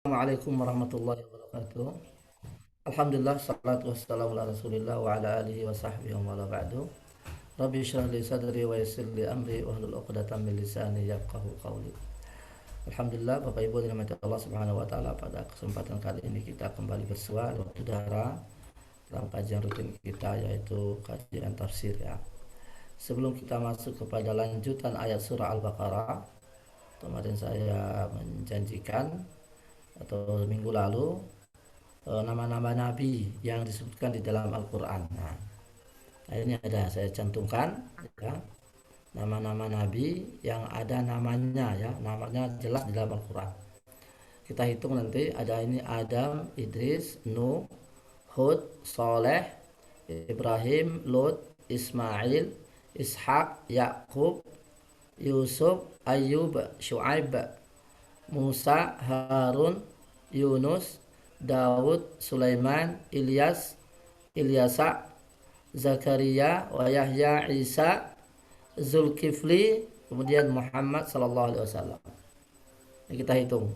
Assalamualaikum warahmatullahi wabarakatuh. Alhamdulillah, salatu wassalamu ala rasulillah wa ala alihi wa sahbihi wa ala ba'du. Rabbi syrah li sadri wa yassir li amri wa hlul 'uqdatam min lisani yafqahu qawli. Alhamdulillah, Bapak Ibu dirahmati Allah Subhanahu wa taala, pada kesempatan kali ini kita kembali bersua dalam udara dalam kajian rutin kita, yaitu kajian tafsir ya. Sebelum kita masuk kepada lanjutan ayat surah Al-Baqarah, kemarin saya menjanjikan atau minggu lalu nama-nama nabi yang disebutkan di dalam Al-Quran. Nah, ini ada saya cantumkan ya, nama-nama nabi yang ada namanya ya, namanya jelas di dalam Al-Quran. Kita hitung nanti, ada ini Adam, Idris, Nuh, Hud, Soleh, Ibrahim, Lut, Ismail, Ishak, Yakub, Yusuf, Ayub, Shu'aib, Musa, Harun, Yunus, Daud, Sulaiman, Ilyas, Ilyasa, Zakaria, wa Yahya, Isa, Zulkifli, kemudian Muhammad sallallahu alaihi wasallam. Ini kita hitung.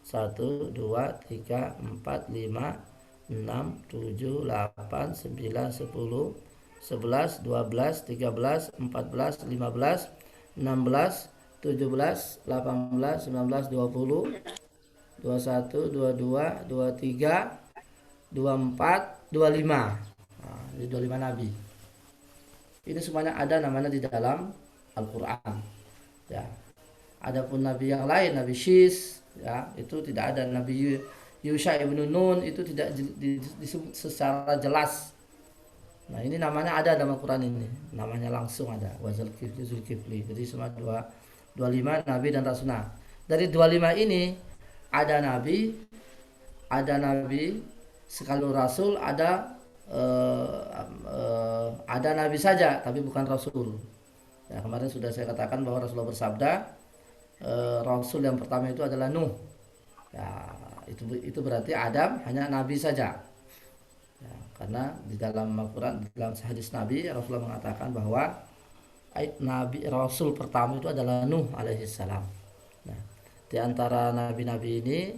1 2 3 4 5 6 7 8 9 10 11 12 13 14 15 16 17 18 19 20 21 22 23 24 25. Nah, ini 25 nabi. Ini semuanya ada namanya di dalam Al-Qur'an. Ya. Adapun nabi yang lain, Nabi Syis, ya, itu tidak ada. Nabi Yusha ibn Nun itu tidak disebut secara jelas. Nah, ini namanya ada dalam Al-Qur'an ini. Namanya langsung ada. Wa Zulkifli. Jadi semua 25 nabi dan rasul. Nah, dari 25 ini ada nabi sekali rasul, ada nabi saja tapi bukan rasul. Ya, kemarin sudah saya katakan bahwa Rasulullah bersabda, rasul yang pertama itu adalah Nuh. Ya, itu berarti Adam hanya nabi saja. Ya, karena di dalam Al-Quran, di dalam hadis Nabi, Rasulullah mengatakan bahwa nabi rasul pertama itu adalah Nuh alaihissalam. Nah, di antara nabi-nabi ini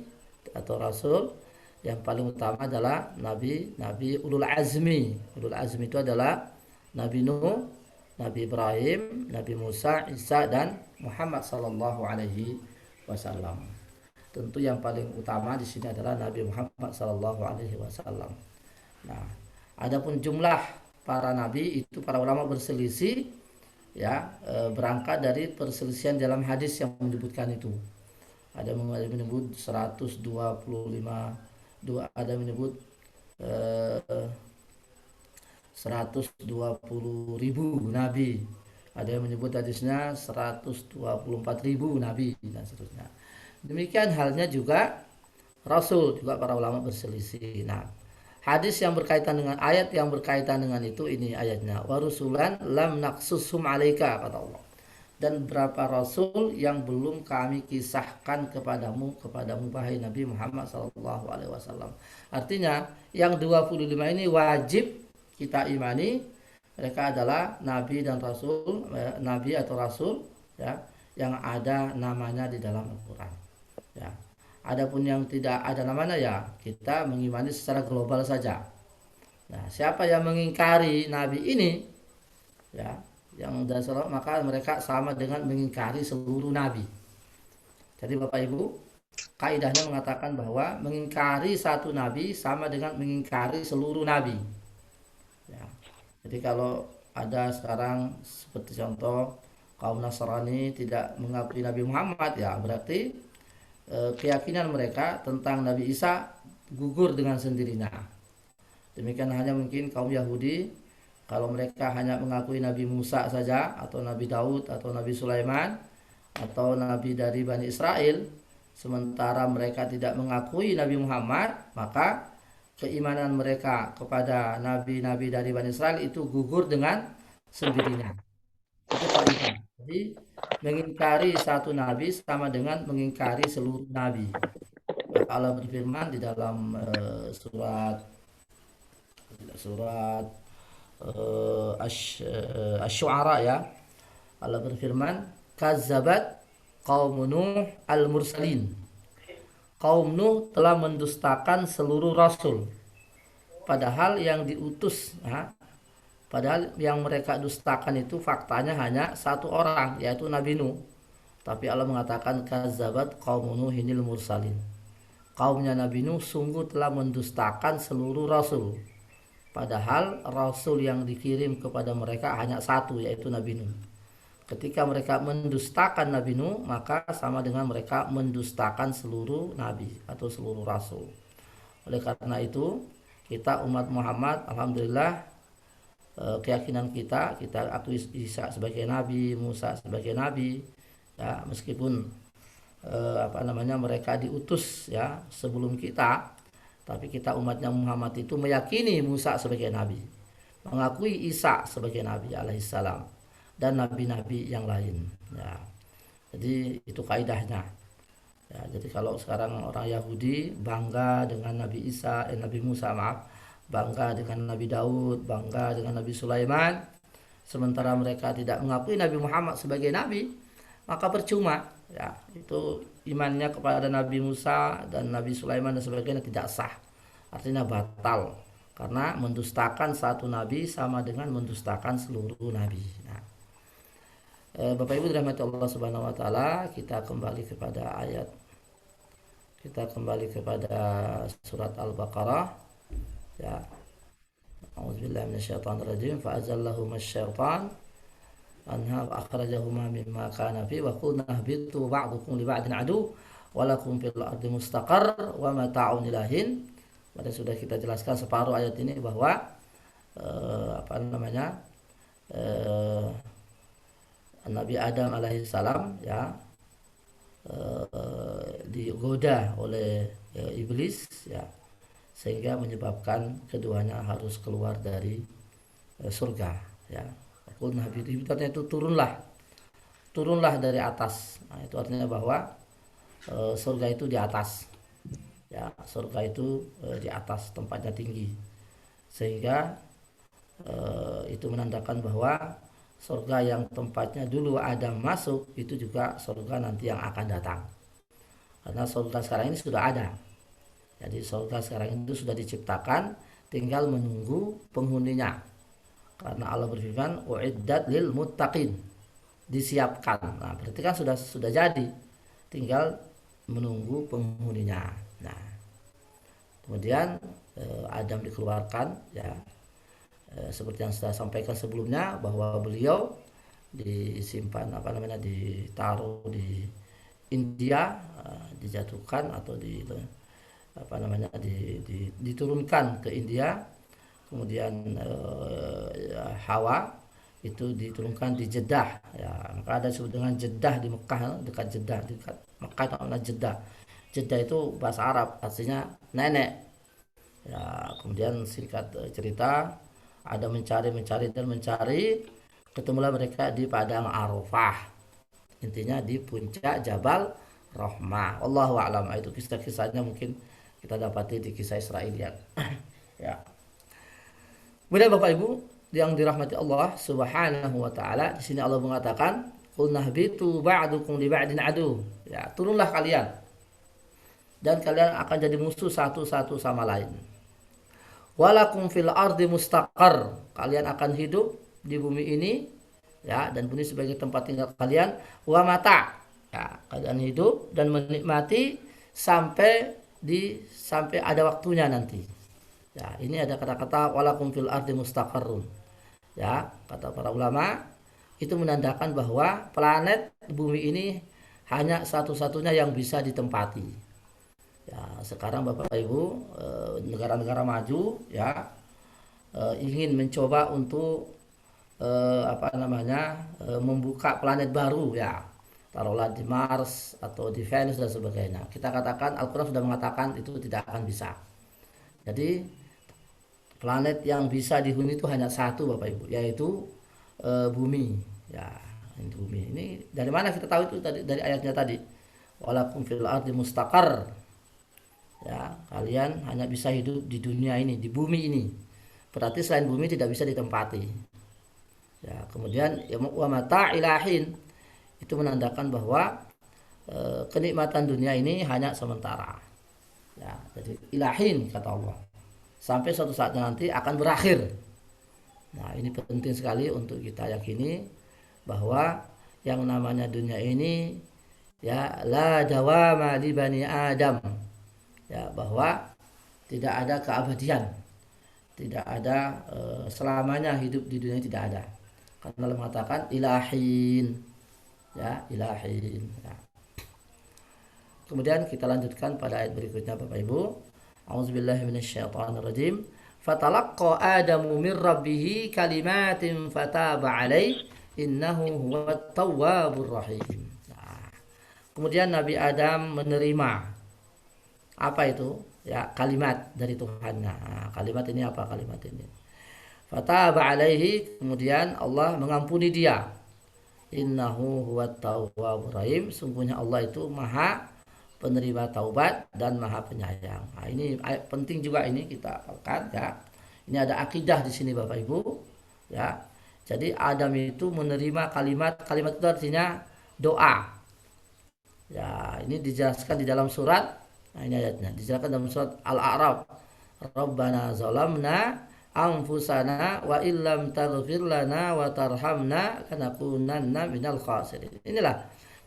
atau rasul, yang paling utama adalah nabi ulul azmi. Ulul azmi itu adalah Nabi Nuh, Nabi Ibrahim, Nabi Musa, Isa, dan Muhammad sallallahu alaihi wasallam. Tentu yang paling utama di sini adalah Nabi Muhammad sallallahu alaihi wasallam. Nah, adapun jumlah para nabi itu para ulama berselisih ya, berangkat dari perselisihan dalam hadis yang menyebutkan itu. Ada yang menyebut 125, ada yang menyebut 120.000 nabi, ada yang menyebut hadisnya 124.000 nabi, dan seterusnya. Demikian halnya juga rasul, juga para ulama berselisih. Nah, hadis yang berkaitan dengan ayat yang berkaitan dengan itu, ini ayatnya, warusulan lam naqsushum alaika, kata Allah, dan berapa rasul yang belum kami kisahkan kepadamu wahai Nabi Muhammad sallallahu alaihi wasallam. Artinya yang 25 ini wajib kita imani, mereka adalah nabi dan rasul, nabi atau rasul ya, yang ada namanya di dalam Al-Qur'an. Ya. Adapun yang tidak ada namanya, ya kita mengimani secara global saja. Nah, siapa yang mengingkari nabi ini ya, yang dasar, maka mereka sama dengan mengingkari seluruh nabi. Jadi Bapak Ibu, kaidahnya mengatakan bahwa mengingkari satu nabi sama dengan mengingkari seluruh nabi. Ya. Jadi kalau ada sekarang seperti contoh kaum Nasrani tidak mengakui Nabi Muhammad, ya berarti keyakinan mereka tentang Nabi Isa gugur dengan sendirinya. Demikian hanya mungkin kaum Yahudi, kalau mereka hanya mengakui Nabi Musa saja, atau Nabi Daud, atau Nabi Sulaiman, atau Nabi dari Bani Israel, sementara mereka tidak mengakui Nabi Muhammad, maka keimanan mereka kepada nabi-nabi dari Bani Israel itu gugur dengan sendirinya. Itu kaidah. Jadi mengingkari satu nabi sama dengan mengingkari seluruh nabi. Maka Allah berfirman di dalam surat Asy-Syu'ara ya. Allah berfirman, kazzabat qaum Nuh al-mursalin. kaum Nuh telah mendustakan seluruh rasul. Padahal yang diutus, padahal yang mereka dustakan itu faktanya hanya satu orang, yaitu Nabi Nuh. Tapi Allah mengatakan kazzabat qaum Nuhinil mursalin. Kaumnya Nabi Nuh sungguh telah mendustakan seluruh rasul. Padahal rasul yang dikirim kepada mereka hanya satu, yaitu Nabi Nuh. Ketika mereka mendustakan Nabi Nuh, maka sama dengan mereka mendustakan seluruh nabi atau seluruh rasul. Oleh karena itu, kita umat Muhammad, alhamdulillah, keyakinan kita akui Isa sebagai nabi, Musa sebagai nabi, ya, meskipun mereka diutus ya sebelum kita, tapi kita umatnya Muhammad itu meyakini Musa sebagai nabi, mengakui Isa sebagai nabi alaihissalam, dan nabi-nabi yang lain, ya. Jadi itu kaidahnya, ya. Jadi kalau sekarang orang Yahudi bangga dengan Nabi Isa, Nabi Musa, bangga dengan Nabi Daud, bangga dengan Nabi Sulaiman, sementara mereka tidak mengakui Nabi Muhammad sebagai nabi, maka percuma, ya. Itu imannya kepada Nabi Musa dan Nabi Sulaiman dan sebagainya tidak sah, artinya batal, karena mendustakan satu nabi sama dengan mendustakan seluruh nabi. Nah, Bapak Ibu dirahmati Allah Subhanahu wa taala, kita kembali kepada surat Al-Baqarah, ya. A'udzubillahi minasyaitonirrajim. Fa azallahuma asy-syaitan anha wa akhrajahuma mimma kana fi wa qulna ihbitu ba'dukum li ba'din adu wa lakum fil ardi mustaqarr wa mata'un ilahin. Pada sudah kita jelaskan separuh ayat ini bahwa Nabi Adam alaihissalam, ya, digoda oleh iblis, ya, sehingga menyebabkan keduanya harus keluar dari surga, ya. Artinya itu turunlah dari atas. Nah, itu artinya bahwa surga itu di atas, ya, surga itu di atas, tempatnya tinggi, sehingga itu menandakan bahwa surga yang tempatnya dulu Adam masuk itu juga surga nanti yang akan datang, karena surga sekarang ini sudah ada. Jadi surga sekarang itu sudah diciptakan, tinggal menunggu penghuninya. Karena Allah berfirman, uiddat lil muttaqin, disiapkan. Nah, berarti kan sudah jadi, tinggal menunggu penghuninya. Nah, kemudian Adam dikeluarkan, ya, seperti yang sudah sampaikan sebelumnya, bahwa beliau disimpan ditaruh di India, dijatuhkan atau diturunkan ke India. Kemudian Hawa itu diturunkan di Jeddah, ya. Maka ada disebut dengan Jeddah di Mekah, dekat Mekah namanya Jeddah. Jeddah itu bahasa Arab, artinya nenek, ya. Kemudian singkat cerita, ada mencari, ketemulah mereka di padang Arafah, intinya di puncak Jabal Rahmah. Wallahu a'lam. Itu kisah-kisahnya mungkin kita dapati di kisah Israiliyat. Ya. Kemudian Bapak Ibu yang dirahmati Allah Subhanahu wa taala, di sini Allah mengatakan, "Qul nahbitu ba'dukum li ba'din adu." Ya, turunlah kalian dan kalian akan jadi musuh satu sama lain. Walakum fil ardi mustaqar, kalian akan hidup di bumi ini, ya, dan bumi sebagai tempat tinggal kalian. Wa mata, ya, kalian hidup dan menikmati sampai ada waktunya nanti. Ya, ini ada kata-kata walakum fil ardi mustaqarrun. Ya, kata para ulama, itu menandakan bahwa planet bumi ini hanya satu-satunya yang bisa ditempati. Ya, sekarang Bapak Ibu, negara-negara maju, ya, ingin mencoba untuk membuka planet baru, ya. Taruhlah di Mars atau di Venus dan sebagainya. Kita katakan Al-Quran sudah mengatakan itu tidak akan bisa. Jadi planet yang bisa dihuni itu hanya satu, Bapak Ibu, yaitu bumi, ya. Ini bumi. Ini dari mana kita tahu itu? Dari ayatnya tadi. Walakum fil ardi mustaqar. Ya, kalian hanya bisa hidup di dunia ini, di bumi ini. Berarti selain bumi tidak bisa ditempati. Ya, kemudian wa mata ilahin, itu menandakan bahwa kenikmatan dunia ini hanya sementara. itu ilahin kata Allah. Sampai suatu saatnya nanti akan berakhir. Nah, ini penting sekali untuk kita yakini bahwa yang namanya dunia ini ya la dawama li bani Adam. Ya, bahwa tidak ada keabadian. Tidak ada selamanya hidup di dunia, tidak ada. Karena Allah mengatakan ilahin. Ya, ilahin. Ya. Kemudian kita lanjutkan pada ayat berikutnya Bapak Ibu. A'udzubillahi minasyaitonirrajim. Fatalaqqa Adamu min rabbih kalimatin fataba alaihi innahu huwat tawwabur rahim. Nah, kemudian Nabi Adam menerima apa itu? Ya, kalimat dari Tuhannya. Nah, kalimat ini apa kalimat ini? Fataba alaihi, kemudian Allah mengampuni dia. Innahu huwat tawwabur rahim. Sungguhnya Allah itu Maha penerima taubat dan Maha penyayang. Nah, ini penting juga ini kita akan ya. Ini ada akidah di sini Bapak Ibu, ya. Jadi Adam itu menerima kalimat itu artinya doa. Ya, ini dijelaskan di dalam surat. Nah, ini ayatnya dijelaskan dalam surat Al-A'raf. Rabbana zalamna anfusana wa illam taghfir lana wa tarhamna lanakunanna minal khasirin. Inilah.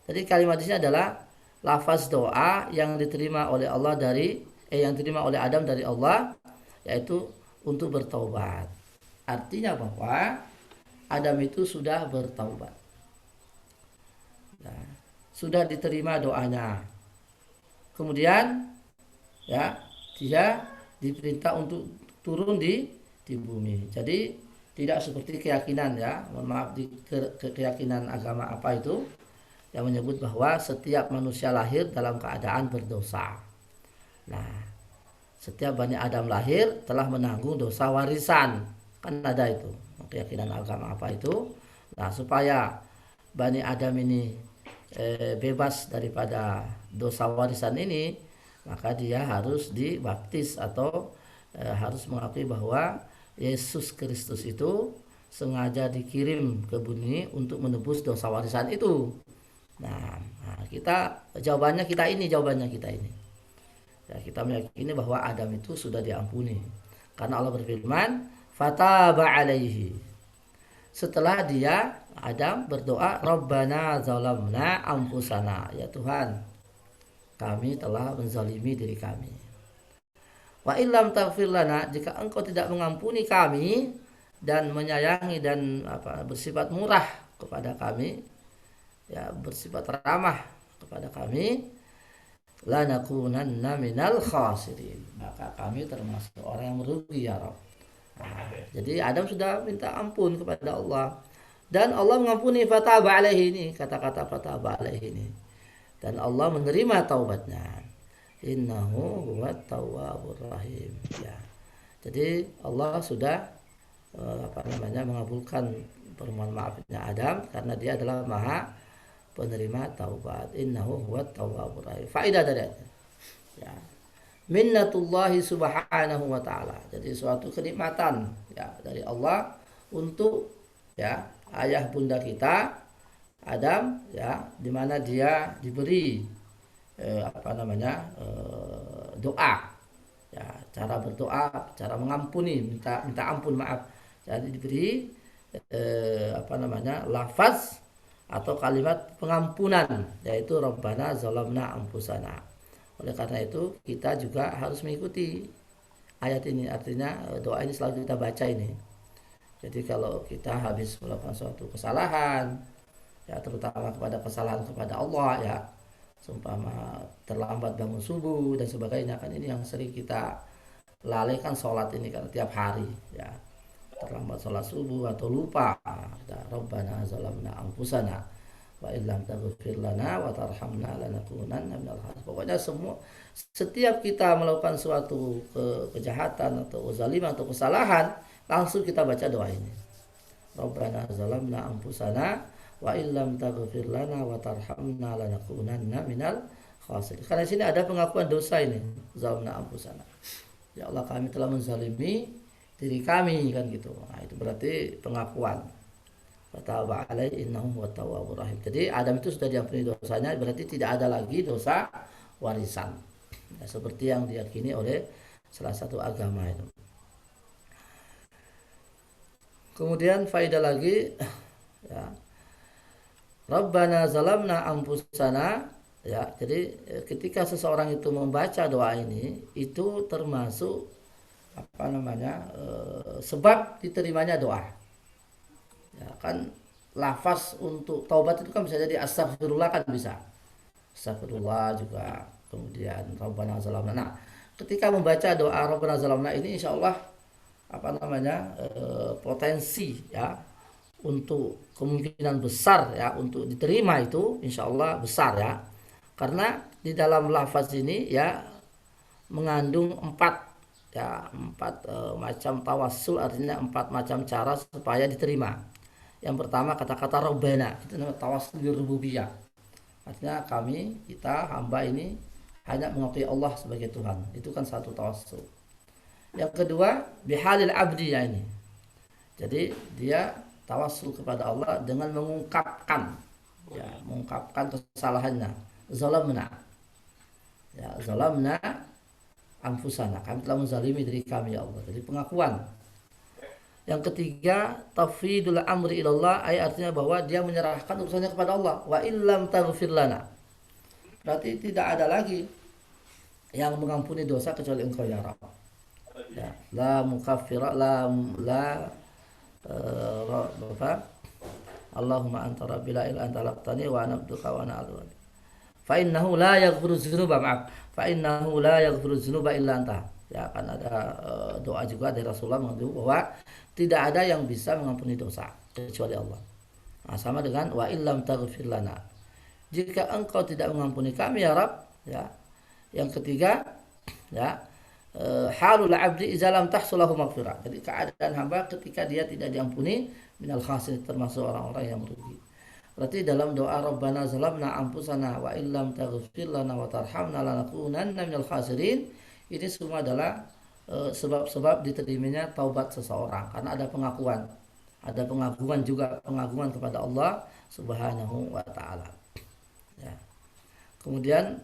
Jadi kalimat ini adalah lafaz doa yang diterima oleh Allah yang diterima oleh Adam dari Allah, yaitu untuk bertaubat. Artinya bahwa Adam itu sudah bertaubat. Nah, sudah diterima doanya. Kemudian ya, dia diperintah untuk turun di bumi. Jadi tidak seperti keyakinan ya, mohon maaf, di keyakinan agama apa itu yang menyebut bahwa setiap manusia lahir dalam keadaan berdosa. Nah, setiap Bani Adam lahir telah menanggung dosa warisan. Kan ada itu keyakinan agama apa itu. Nah, supaya Bani Adam ini bebas daripada dosa warisan ini, maka dia harus dibaptis atau harus mengakui bahwa Yesus Kristus itu sengaja dikirim ke bumi untuk menebus dosa warisan itu. Nah, jawabannya kita ini. Ya, kita meyakini bahwa Adam itu sudah diampuni. Karena Allah berfirman, "Fataba alaihi." Setelah dia Adam berdoa, "Rabbana zalamna anfusana." Ya Tuhan, kami telah menzalimi diri kami. Wa illam taghfir lana, jika Engkau tidak mengampuni kami dan menyayangi dan bersifat murah kepada kami, ya bersifat ramah kepada kami, lanakunanna minal khasirin, maka kami termasuk orang yang merugi ya Rabb. Nah, jadi Adam sudah minta ampun kepada Allah dan Allah mengampuni. Fataba alaihi, ini kata-kata fataba alaihi ini, dan Allah menerima taubatnya. Innahu huwat tawwabur rahim. Ya. Jadi Allah sudah mengabulkan permohonan maafnya Adam karena dia adalah Maha penerima taubat. Innahu huwat tawwabur rahim. Faedah dari ayat. Ya. Minnatullahi subhanahu wa ta'ala. Jadi suatu kenikmatan ya dari Allah untuk ya ayah bunda kita Adam, ya, di mana dia diberi doa, ya, cara berdoa, cara mengampuni, minta ampun, maaf. Jadi diberi lafaz atau kalimat pengampunan, yaitu Rabbana zalamna anfusana. Oleh karena itu kita juga harus mengikuti ayat ini. Artinya doa ini selalu kita baca ini. Jadi kalau kita habis melakukan suatu kesalahan, ya terutama kesalahan kepada Allah, ya seumpama terlambat bangun subuh dan sebagainya, kan ini yang sering kita lalaikan sholat ini kan tiap hari, ya terlambat sholat subuh atau lupa. Rabbana zalamna anfusana wa illam taghfir lana wa tarhamna lanakunanna minal khasirin. Pokoknya setiap kita melakukan suatu kejahatan atau zalimah atau kesalahan, langsung kita baca doa ini. Rabbana zalamna anfusana wa illam taghfir lana wa tarhamna lanakunanna minal khasirin. Karena di sini ada pengakuan dosa ini, zalamna anfusana. Ya Allah, kami telah menzalimi diri kami, kan gitu. Nah, itu berarti pengakuan. Fataba alaihi innahu huwat tawwabur rahim. Jadi Adam itu sudah diampuni dosanya, berarti tidak ada lagi dosa warisan. ya, seperti yang diyakini oleh salah satu agama itu. Kemudian faedah lagi, ya, Rabbana zalamna anfusana, ya. Jadi ketika seseorang itu membaca doa ini itu termasuk apa namanya sebab diterimanya doa. Ya, kan lafaz untuk taubat itu kan bisa jadi astagfirullah, kan bisa. Astagfirullah juga, kemudian Rabbana zalamna. Nah, ketika membaca doa Rabbana zalamna ini insya Allah apa namanya potensi ya untuk kemungkinan besar ya untuk diterima itu insya Allah besar ya, karena di dalam lafaz ini ya mengandung empat macam tawassul, artinya empat macam cara supaya diterima. Yang pertama kata-kata Rabbana, itu namanya tawassul rububiyah, artinya kita hamba ini hanya mengakui Allah sebagai Tuhan, itu kan satu tawassul. Yang kedua bihalil abdi, ya ini, jadi dia tawassul kepada Allah dengan mengungkapkan kesalahannya. Zalamna, ya, zalamna anfusana, kami telah menzalimi diri kami ya Allah, jadi pengakuan. Yang ketiga tafwidul amri ilallah, artinya bahwa dia menyerahkan urusannya kepada Allah. Wa illam taghfir lana, berarti tidak ada lagi yang mengampuni dosa kecuali Engkau ya Rabb. Ya, la mukaffira la Allahumma anta rabbi la ilaha anta khalaqtani wa ana abduka wa ana abduka fa innahu la yaghfiru dzunuba illa anta. Ya, kan ada doa juga dari Rasulullah mengatakan bahwa tidak ada yang bisa mengampuni dosa kecuali Allah. Nah, sama dengan wa illam taghfir lana, jika Engkau tidak mengampuni kami ya Rabb, ya. Yang ketiga ya halul abdi idza lam tahsulahu maghfirah, jadi keadaan hamba ketika dia tidak diampuni, minal khasir, termasuk orang-orang yang merugi. Berarti dalam doa Rabbana zalamna anfusana wa illam taghfir lana wa tarhamna lanakunanna minal khasirin, ini semua adalah sebab-sebab diterimanya taubat seseorang, karena ada pengakuan juga kepada Allah Subhanahu wa taala. Ya. Kemudian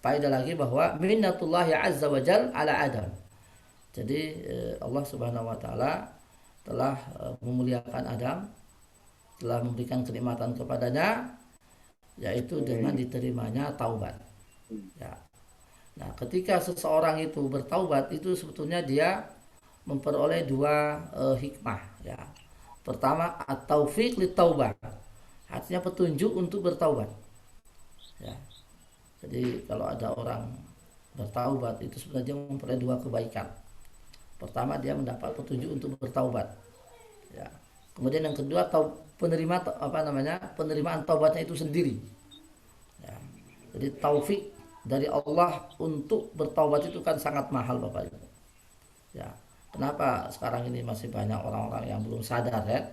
faedah lagi bahwa minnatullahi azza wa jal ala Adam. Jadi Allah Subhanahu wa taala telah memuliakan Adam, telah memberikan kenikmatan kepadanya, yaitu dengan diterimanya taubat. Ya. Nah, ketika seseorang itu bertaubat, itu sebetulnya dia memperoleh dua hikmah. Ya. Pertama, at-taufiq lit-taubah, artinya petunjuk untuk bertaubat. Ya. Jadi kalau ada orang bertaubat itu sebenarnya memperoleh dua kebaikan. Pertama, dia mendapat petunjuk untuk bertaubat. Ya. Kemudian yang kedua, penerimaan taubatnya itu sendiri. Ya. Jadi taufik dari Allah untuk bertaubat itu kan sangat mahal Bapak Ibu. Ya. Kenapa sekarang ini masih banyak orang-orang yang belum sadar ya?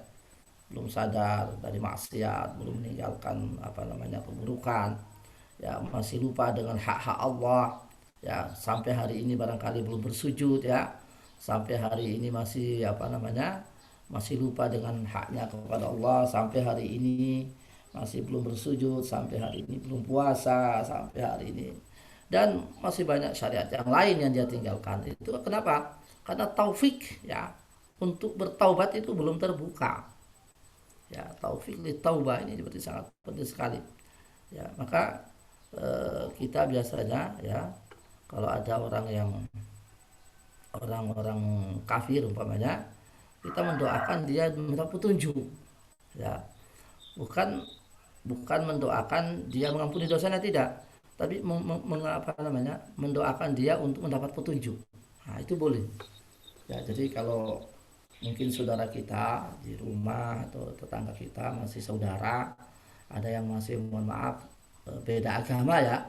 Belum sadar dari maksiat, belum meninggalkan keburukan. Ya, masih lupa dengan hak-hak Allah. Ya, sampai hari ini barangkali belum bersujud ya. Sampai hari ini masih masih lupa dengan haknya kepada Allah. Sampai hari ini masih belum bersujud, sampai hari ini belum puasa, sampai hari ini, dan masih banyak syariat yang lain yang dia tinggalkan. Itu kenapa? Karena taufik ya untuk bertaubat itu belum terbuka. Ya, taufik li taubah ini berarti sangat penting sekali. Ya, maka kita biasanya ya kalau ada orang-orang kafir umpamanya, kita mendoakan dia minta petunjuk. Ya, bukan mendoakan dia mengampuni dosanya, tidak, tapi mendoakan dia untuk mendapat petunjuk. Nah, itu boleh. Ya, jadi kalau mungkin saudara kita di rumah atau tetangga kita masih saudara, ada yang masih mohon maaf beda agama ya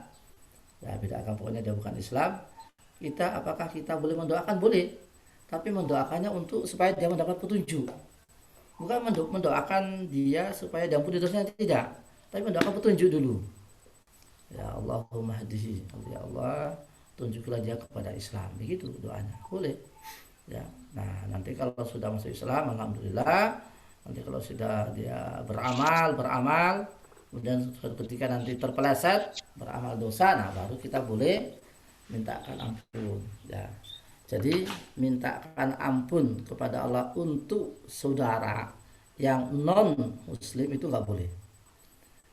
beda agama, pokoknya dia bukan Islam, apakah kita boleh mendoakan? Boleh, tapi mendoakannya untuk supaya dia mendapat petunjuk, bukan mendoakan dia supaya diampuni dosanya, tidak, tapi mendoakan petunjuk dulu. Ya Allahumma hadihi, ya Allah tunjuklah dia kepada Islam, begitu doanya, boleh ya. Nah, nanti kalau sudah masuk Islam, alhamdulillah. Nanti kalau sudah dia beramal Kemudian suatu ketika nanti terpeleset beramal dosa, nah baru kita boleh mintakan ampun ya. Jadi mintakan ampun kepada Allah untuk saudara yang non muslim itu nggak boleh.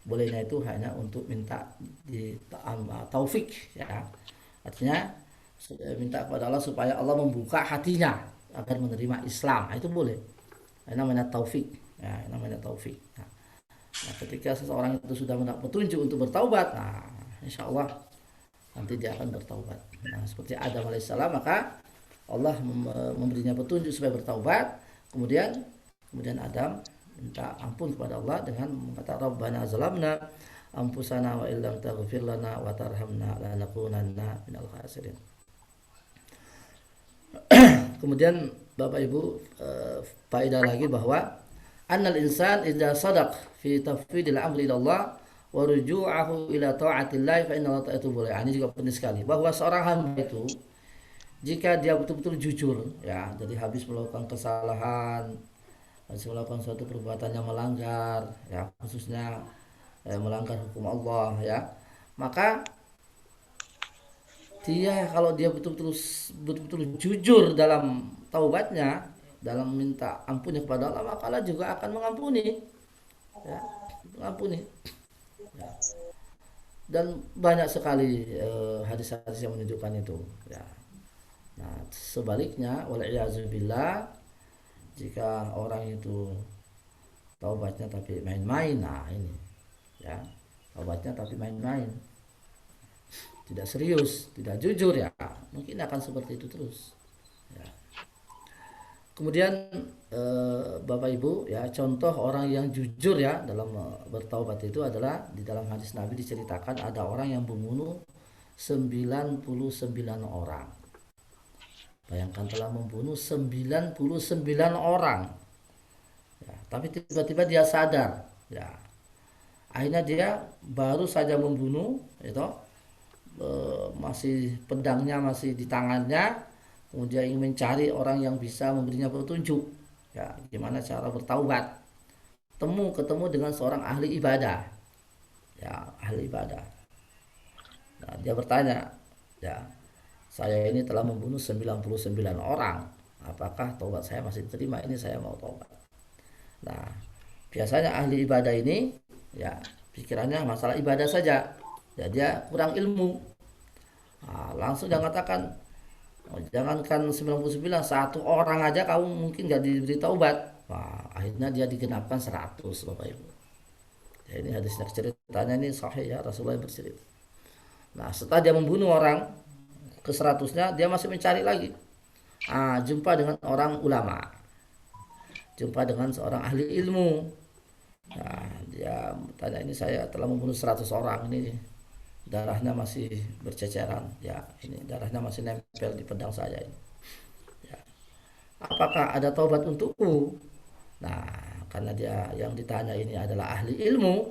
Bolehnya itu hanya untuk minta di taufik ya. Artinya minta kepada Allah supaya Allah membuka hatinya agar menerima Islam. Nah, itu boleh. Ini namanya taufik. Ya, ini namanya taufik. Nah, ketika seseorang itu sudah mendapat petunjuk untuk bertaubat, nah insya Allah nanti dia akan bertaubat. Nah, seperti Adam alaihissalam, maka Allah memberinya petunjuk supaya bertaubat. Kemudian Adam minta ampun kepada Allah dengan mengatakan Rabbana zalamna anfusana wa illam taghfir lana wa tarhamna lanakunanna minal khasirin. Kemudian Bapak Ibu faedah lagi bahwa annal insan idza sadaq fi tafwidil amri ila Allah wa ruju'ahu ila ta'atillah fa inna Allah ta'ala boleh. Ini juga penting sekali bahwa seorang hamba itu jika dia betul-betul jujur ya, jadi habis melakukan kesalahan, habis melakukan suatu perbuatan yang melanggar ya, khususnya melanggar hukum Allah ya, maka dia kalau dia betul-betul jujur dalam taubatnya, dalam minta ampunnya kepada Allah, maka Allah juga akan mengampuni ya, mengampuni ya. Dan banyak sekali hadis-hadis yang menunjukkan itu ya. Nah, sebaliknya wal'iyazubillah, jika orang itu taubatnya tapi main-main, nah ini ya, taubatnya tapi main-main, tidak serius, tidak jujur ya, mungkin akan seperti itu terus ya. Kemudian Bapak Ibu ya, contoh orang yang jujur ya dalam bertaubat itu adalah di dalam hadis Nabi diceritakan ada orang yang membunuh 99 orang. Bayangkan, telah membunuh 99 orang ya, tapi tiba-tiba dia sadar ya, akhirnya dia baru saja membunuh itu, masih pedangnya masih di tangannya, kemudian ingin mencari orang yang bisa memberinya petunjuk ya gimana cara bertaubat. Ketemu dengan seorang ahli ibadah ya, ahli ibadah. Nah, dia bertanya ya, saya ini telah membunuh 99 orang, apakah taubat saya masih diterima? Ini saya mau taubat. Nah, biasanya ahli ibadah ini ya pikirannya masalah ibadah saja ya, dia kurang ilmu. Nah, langsung dia katakan, jangankan 99, satu orang aja kamu mungkin gak diberi taubat. Nah, akhirnya dia digenapkan 100 Bapak Ibu ya. Ini hadisnya, ceritanya ini sahih ya, Rasulullah yang bercerita. Nah, setelah dia membunuh orang ke 100-nya, dia masih mencari lagi. Jumpa dengan orang ulama, jumpa dengan seorang ahli ilmu. Nah, dia tanya, ini saya telah membunuh 100 orang, ini darahnya masih berceceran ya, ini darahnya masih nempel di pedang saya ini ya, apakah ada taubat untukku? Nah, karena dia yang ditanya ini adalah ahli ilmu,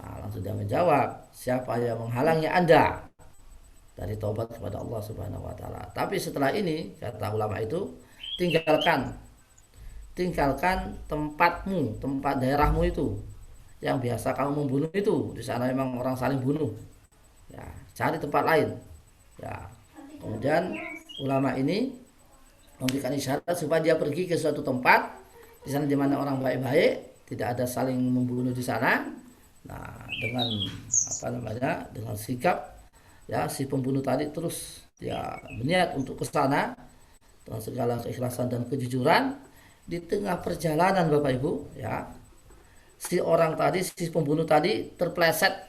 nah, langsung dia menjawab, siapa yang menghalangi Anda dari taubat kepada Allah Subhanahu wa taala? Tapi setelah ini, kata ulama itu, tinggalkan tempatmu, tempat daerahmu itu yang biasa kamu membunuh itu, di sana memang orang saling bunuh ya, cari tempat lain ya. Kemudian ulama ini memberikan isyarat supaya dia pergi ke suatu tempat di sana di mana orang baik-baik, tidak ada saling membunuh di sana. Nah, dengan dengan sikap ya, si pembunuh tadi terus dia berniat untuk ke sana dengan segala keikhlasan dan kejujuran. Di tengah perjalanan Bapak Ibu ya, si pembunuh tadi terpleset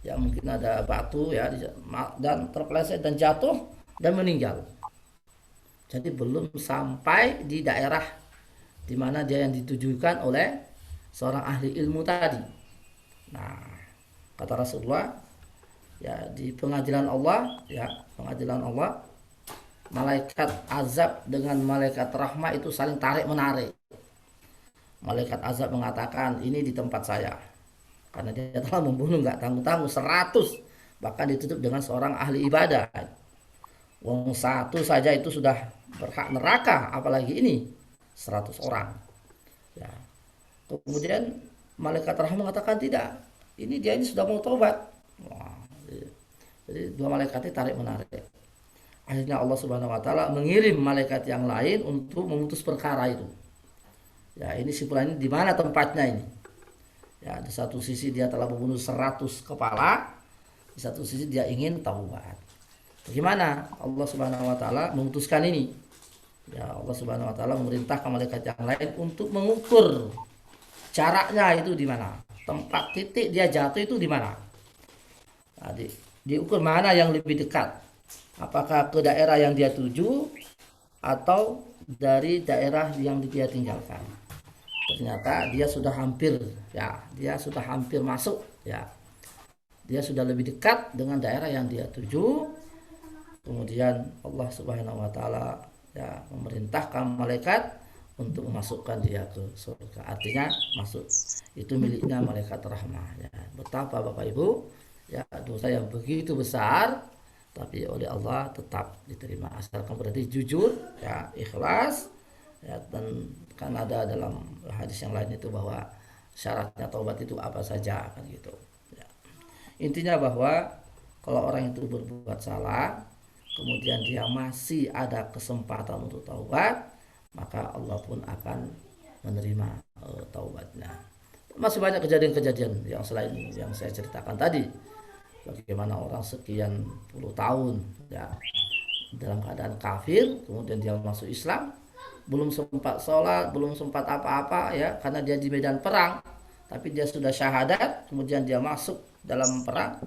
ya, mungkin ada batu ya, dan terpleset dan jatuh dan meninggal. Jadi belum sampai di daerah di mana dia yang ditujukan oleh seorang ahli ilmu tadi. Nah, kata Rasulullah ya, di pengadilan Allah ya, malaikat azab dengan malaikat rahmah itu saling tarik menarik. Malaikat azab mengatakan, ini di tempat saya, karena dia telah membunuh nggak tanggung-tanggung 100, bahkan ditutup dengan seorang ahli ibadah. Wong satu saja itu sudah berhak neraka, apalagi ini 100 orang ya. Kemudian malaikat rahmat mengatakan tidak, dia ini sudah mau taubat. Wah, jadi dua malaikat ini tarik menarik. Akhirnya Allah Subhanahu wa taala mengirim malaikat yang lain untuk memutus perkara itu. Ya, ini simpulannya di mana tempatnya ini? Ya, di satu sisi dia telah membunuh 100 kepala, di satu sisi dia ingin taubat. Bagaimana Allah Subhanahu wa taala memutuskan ini? Ya, Allah Subhanahu wa taala memerintahkan malaikat yang lain untuk mengukur jaraknya itu di mana. Tempat titik dia jatuh itu di mana? Nah, diukur mana yang lebih dekat. Apakah ke daerah yang dia tuju atau dari daerah yang dia tinggalkan? Ternyata dia sudah hampir, ya, dia sudah hampir masuk, ya. Dia sudah lebih dekat dengan daerah yang dia tuju. Kemudian Allah Subhanahu wa taala ya memerintahkan malaikat untuk memasukkan dia ke surga. Artinya masuk itu miliknya malaikat rahmah, ya. Betapa Bapak Ibu, ya, dosa yang begitu besar tapi oleh Allah tetap diterima asalkan berarti jujur, ya, ikhlas, ya. Dan kan ada dalam hadis yang lain itu bahwa syaratnya taubat itu apa saja, kan gitu, ya. Intinya bahwa kalau orang itu berbuat salah kemudian dia masih ada kesempatan untuk taubat, maka Allah pun akan menerima taubatnya. Masih banyak kejadian-kejadian yang selain yang saya ceritakan tadi. Bagaimana orang sekian puluh tahun, ya, dalam keadaan kafir, kemudian dia masuk Islam, belum sempat sholat, belum sempat apa-apa, ya, karena dia di medan perang, tapi dia sudah syahadat, kemudian dia masuk dalam perang,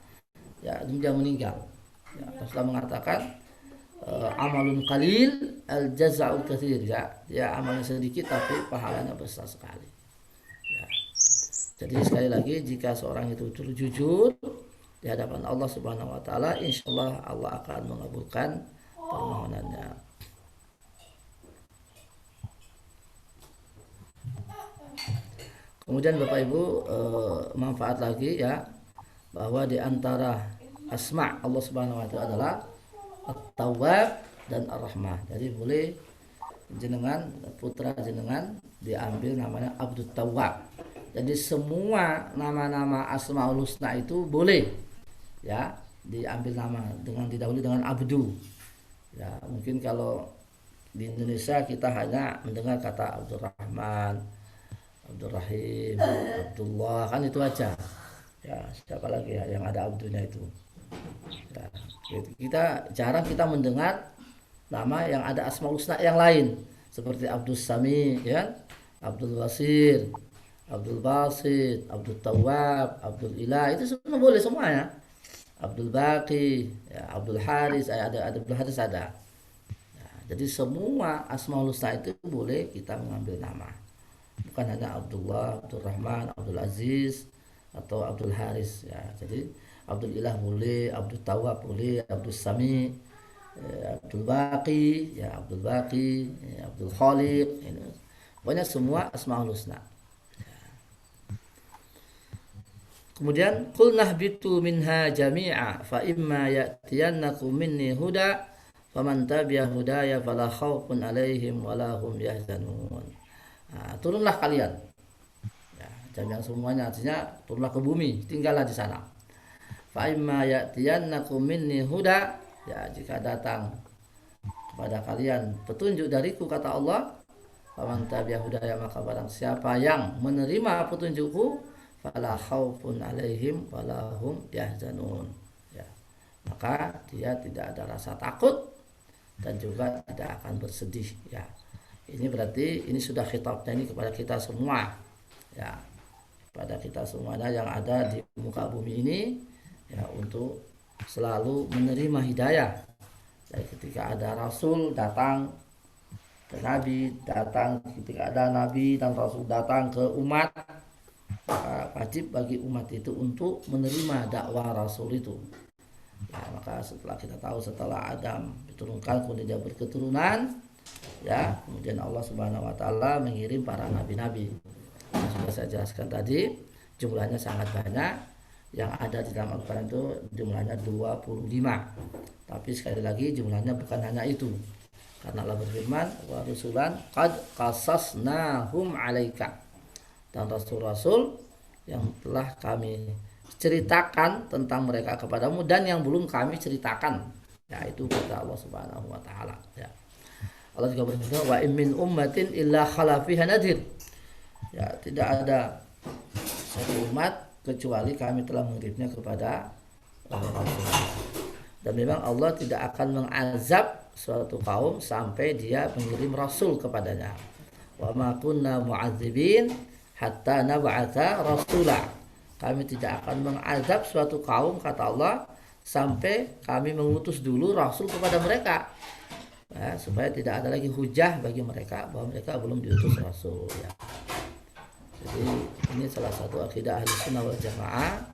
ya, dia meninggal. Ya, Rasulullah mengatakan amalun qalil al jaza'u katsir, ya, dia amalnya sedikit tapi pahalanya besar sekali. Ya. Jadi sekali lagi jika seorang itu jujur di hadapan Allah Subhanahu wa taala, insyaallah Allah akan mengabulkan permohonannya. Kemudian Bapak Ibu, manfaat lagi, ya, bahwa di antara asma Allah Subhanahu wa taala adalah At-Tawwab dan Ar-Rahmah. Jadi boleh jenengan, putra jenengan diambil namanya Abdul Tawwab. Jadi semua nama-nama Asmaul Husna itu boleh, ya, diambil nama dengan didahului dengan Abdu. Ya, mungkin kalau di Indonesia kita hanya mendengar kata Abdul Rahman, Abdul Rahim, Abdullah, kan itu aja. Ya, siapa lagi ya yang ada abdunya itu? Ya, kita jarang mendengar nama yang ada Asmaul Husna yang lain seperti Abdul Sami, ya, Abdul Basir, Abdul Basit, Abdul Tawwab, Abdul Ilah, itu semua boleh semuanya. Abdul Baqi, ya, Abdul Haris, ada Abdul Haris ada. Ya, jadi semua Asmaul Husna itu boleh kita mengambil nama. Bukan hanya Abdullah, Abdul Rahman, Abdul Aziz atau Abdul Haris, ya. Jadi Abdul Ilah boleh, Abdul Tawwab boleh, Abdul Sami, Abdul Baqi, ya, Abdul Baqi, ya, Abdul Khaliq, ini. Pokoknya semua Asmaul Husna. Kemudian qul nahbitu minha jami'a fa imma ya'tiyannakum minni huda faman tabi'a hudaya fala khaufun 'alaihim wala hum yahzanun. Nah, turunlah kalian. Ya, jami'an semuanya artinya turunlah ke bumi, tinggallah di sana. Fa imma ya'tiyannakum minni huda, ya, jika datang kepada kalian petunjuk dariku, kata Allah, faman tabi'a hudaya, maka barang siapa yang menerima petunjukku, fala khaufun alaihim wala hum yahzanun, ya, maka dia tidak ada rasa takut dan juga tidak akan bersedih, ya. Ini berarti ini sudah khitabnya ini kepada kita semua, ya, kepada kita semuanya yang ada di muka bumi ini, ya, untuk selalu menerima hidayah. Jadi ketika ada Rasul datang ke Nabi, ketika ada Nabi dan Rasul datang ke umat, maka wajib bagi umat itu untuk menerima dakwah Rasul itu. Ya, maka setelah kita tahu setelah Adam diturunkan kemudian dia berketurunan, ya, kemudian Allah Subhanahu wa taala mengirim para nabi-nabi. Yang sudah saya jelaskan tadi, jumlahnya sangat banyak. Yang ada di dalam Al-Qur'an itu jumlahnya 25. Tapi sekali lagi jumlahnya bukan hanya itu. Karena Allah berfirman, wa rusulan qad qasasnahum 'alaika. Dan rasul-rasul yang telah kami ceritakan tentang mereka kepadamu dan yang belum kami ceritakan. Ya, itu kata Allah Subhanahu wa taala. Ya. Allah juga berfirman, wa in min ummatin illa khala fiha nadhir. Ya, tidak ada satu umat kecuali kami telah mengirimnya kepada rasul. Dan memang Allah tidak akan mengazab suatu kaum sampai dia mengirim rasul kepadanya. Wa ma kunna mu'adzibin hatta nab'atha rasula. Kami tidak akan mengazab suatu kaum, kata Allah, sampai kami mengutus dulu rasul kepada mereka. Ya, supaya tidak ada lagi hujah bagi mereka bahwa mereka belum diutus rasul. Ya. Jadi ini salah satu akidah ahli sunnah wal jamaah,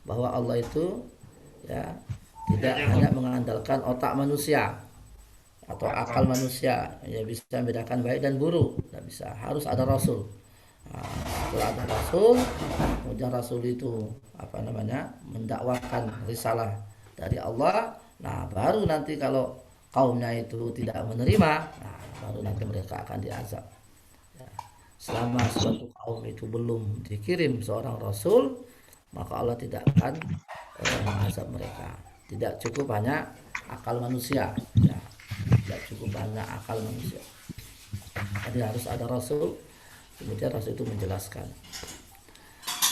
bahwa Allah itu ya tidak hanya mengandalkan otak manusia atau akal manusia, ya bisa membedakan baik dan buruk, tidak bisa, harus ada rasul. Nah, setelah ada rasul, kemudian rasul itu mendakwakan risalah dari Allah. Nah, baru nanti kalau kaumnya itu tidak menerima, nah, baru nanti mereka akan diazab. Ya. Selama suatu kaum itu belum dikirim seorang rasul, maka Allah tidak akan mengazab mereka. Tidak cukup hanya akal manusia, ya. Tidak cukup hanya akal manusia. Jadi harus ada rasul. Kemudian rasul itu menjelaskan.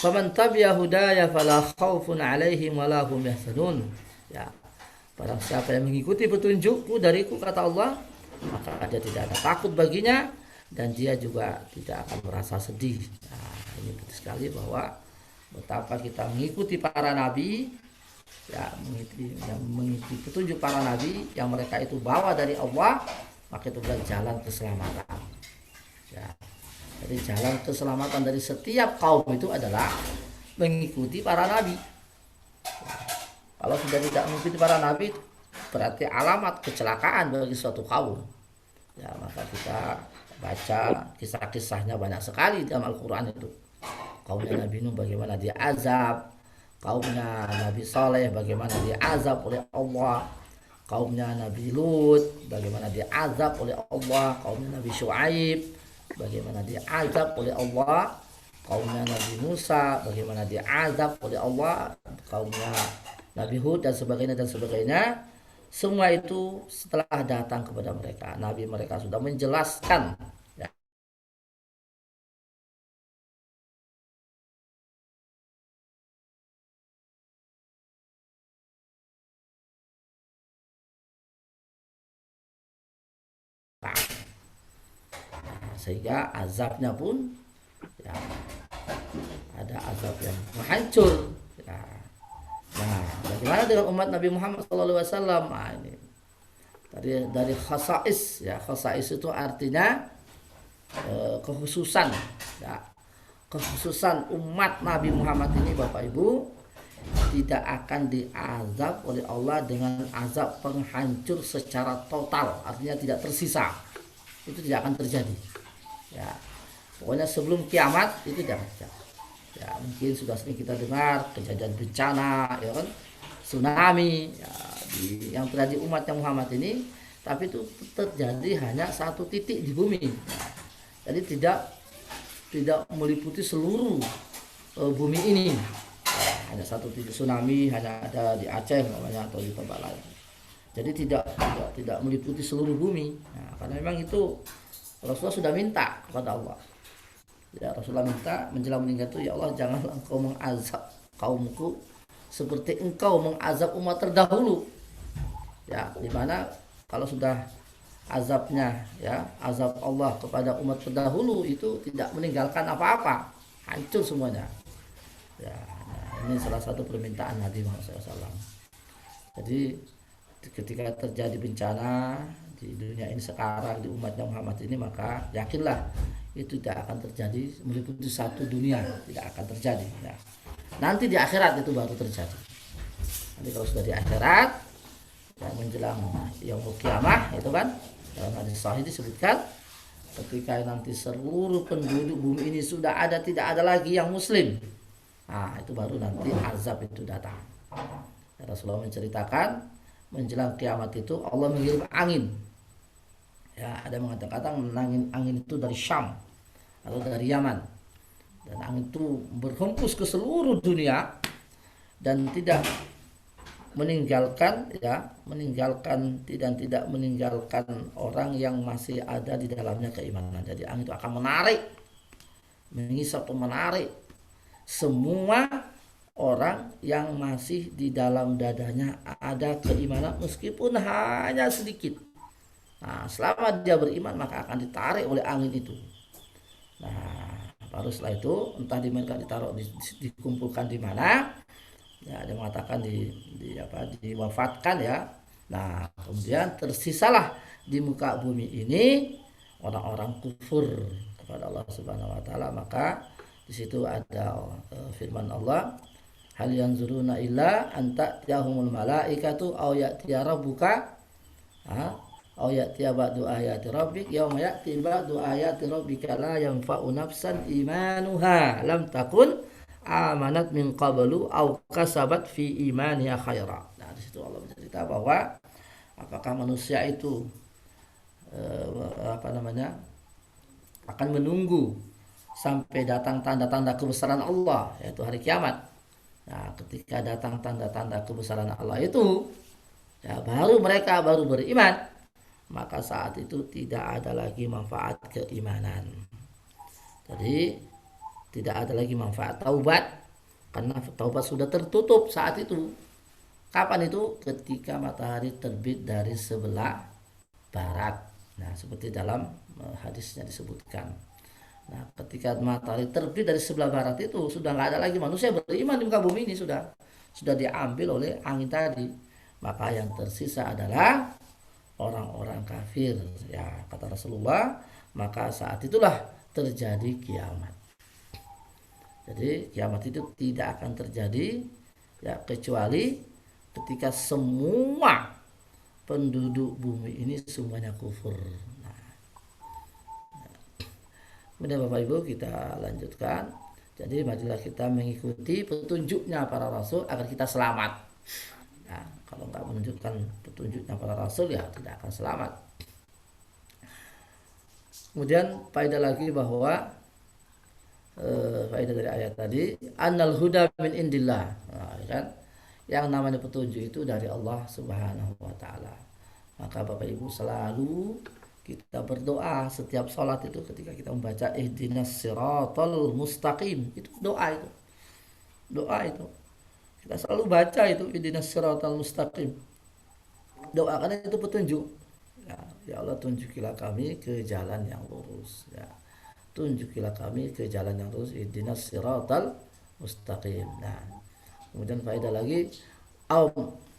Faman tabi'a hudaya fala khaufun 'alaihim wa la hum yahzanun. Ya. Barang siapa yang mengikuti petunjukku dariku, kata Allah, maka dia tidak ada takut baginya dan dia juga tidak akan merasa sedih. Nah, ini penting sekali bahwa betapa kita mengikuti para nabi, ya, mengikuti petunjuk para nabi yang mereka itu bawa dari Allah, maka itu adalah jalan keselamatan. Ya. Jadi jalan keselamatan dari setiap kaum itu adalah mengikuti para nabi. Ya. Kalau sudah tidak mengikuti para nabi, berarti alamat kecelakaan bagi suatu kaum. Ya, maka kita baca kisah-kisahnya banyak sekali dalam Al-Quran itu. Kaumnya Nabi Nuh bagaimana dia azab, kaumnya Nabi Saleh bagaimana dia azab oleh Allah, kaumnya Nabi Lut bagaimana dia azab oleh Allah, kaumnya Nabi Syuaib bagaimana dia azab oleh Allah, kaumnya Nabi Musa bagaimana dia azab oleh Allah, kaumnya Nabi Hud dan sebagainya dan sebagainya. Semua itu setelah datang kepada mereka, nabi mereka sudah menjelaskan, ya. Sehingga azabnya pun, ya, ada azab yang menghancur. Ya. Nah, bagaimana dengan umat Nabi Muhammad SAW? Nah, ini dari khasais, ya, khasais itu artinya kekhususan, ya, kekhususan umat Nabi Muhammad ini, Bapak Ibu, tidak akan diazab oleh Allah dengan azab penghancur secara total, artinya tidak tersisa. Itu tidak akan terjadi. Ya, pokoknya sebelum kiamat itu tidak terjadi. Ya, mungkin sudah sering kita dengar kejadian bencana, ya kan, tsunami, ya, yang terjadi umat yang Muhammad ini, tapi itu terjadi hanya satu titik di bumi. Jadi tidak meliputi seluruh bumi ini. Ya, hanya satu titik tsunami, hanya ada di Aceh namanya atau di tempat lain. Jadi tidak meliputi seluruh bumi. Nah, karena memang itu Rasulullah sudah minta kepada Allah. Ya, Rasulullah minta menjelang meninggal itu, ya Allah, janganlah engkau mengazab kaumku seperti engkau mengazab umat terdahulu. Ya, dimana kalau sudah azabnya, ya, azab Allah kepada umat terdahulu itu tidak meninggalkan apa-apa, hancur semuanya. Ya, nah, ini salah satu permintaan Nabi Muhammad SAW. Jadi ketika terjadi bencana di dunia ini sekarang, di umat Muhammad ini, maka yakinlah itu tidak akan terjadi meliputi satu dunia, tidak akan terjadi. Ya. Nanti di akhirat itu baru terjadi. Nanti kalau sudah di akhirat, ya, menjelang yaumul kiamah itu kan, dalam hadis sahih disebutkan, ketika nanti seluruh penduduk bumi ini sudah ada, tidak ada lagi yang muslim, nah itu baru nanti azab itu datang. Ya, Rasulullah menceritakan menjelang kiamat itu Allah mengirim angin. Ya, ada mengatakan angin itu dari Syam atau dari Yaman. dan angin itu berhembus ke seluruh dunia dan tidak meninggalkan dan tidak meninggalkan orang yang masih ada di dalamnya keimanan. Jadi angin itu akan mengisap atau menarik semua orang yang masih di dalam dadanya ada keimanan meskipun hanya sedikit. Nah, selama dia beriman maka akan ditarik oleh angin itu. Nah, baru setelah itu entah di mereka dikumpulkan di mana. Ya, ada mengatakan diwafatkan ya. Nah, kemudian tersisalah di muka bumi ini orang-orang kufur kepada Allah Subhanahu wa taala. Maka di situ ada firman Allah, hal yanzuruna illa anta yahumul malaikatu aw ya'tiya rabbuka aw ya'tiya ba'du ayati rabbik yauma ya'ti ba'du ayati rabbika la yanfa'u nafsan imanuha lam takun amanat min qablu aw kasabat fi imaniha khaira. Nah, di situ Allah bercerita bahwa apakah manusia itu akan menunggu sampai datang tanda-tanda kebesaran Allah, yaitu hari kiamat. Nah, ketika datang tanda-tanda kebesaran Allah itu, ya mereka baru beriman, maka saat itu tidak ada lagi manfaat keimanan. Jadi tidak ada lagi manfaat taubat, karena taubat sudah tertutup saat itu. Kapan itu? Ketika matahari terbit dari sebelah barat. Nah, seperti dalam hadisnya disebutkan. Nah, ketika matahari terbit dari sebelah barat itu sudah nggak ada lagi manusia beriman di muka bumi ini, sudah diambil oleh angin tadi. Maka yang tersisa adalah orang-orang kafir. Ya, kata Rasulullah, maka saat itulah terjadi kiamat. Jadi kiamat itu tidak akan terjadi ya kecuali ketika semua penduduk bumi ini semuanya kufur. Nah, kemudian Bapak Ibu kita lanjutkan. Jadi marilah kita mengikuti petunjuknya para rasul agar kita selamat. Nah, kalau nggak menunjukkan petunjuknya para rasul ya tidak akan selamat. Kemudian faedah lagi bahwa faedah dari ayat tadi, annal huda min indillah. Nah, kan yang namanya petunjuk itu dari Allah Subhanahu wa taala. Maka Bapak Ibu selalu kita berdoa setiap sholat itu ketika kita membaca ihdinas siratal mustaqim, itu doa itu. Doa itu. Kita selalu baca itu ihdinas siratal mustaqim. Doa karena itu petunjuk. Ya Allah, tunjukilah kami ke jalan yang lurus, ya. Tunjukilah kami ke jalan yang lurus, ihdinas siratal mustaqim. Nah, kemudian faedah lagi, au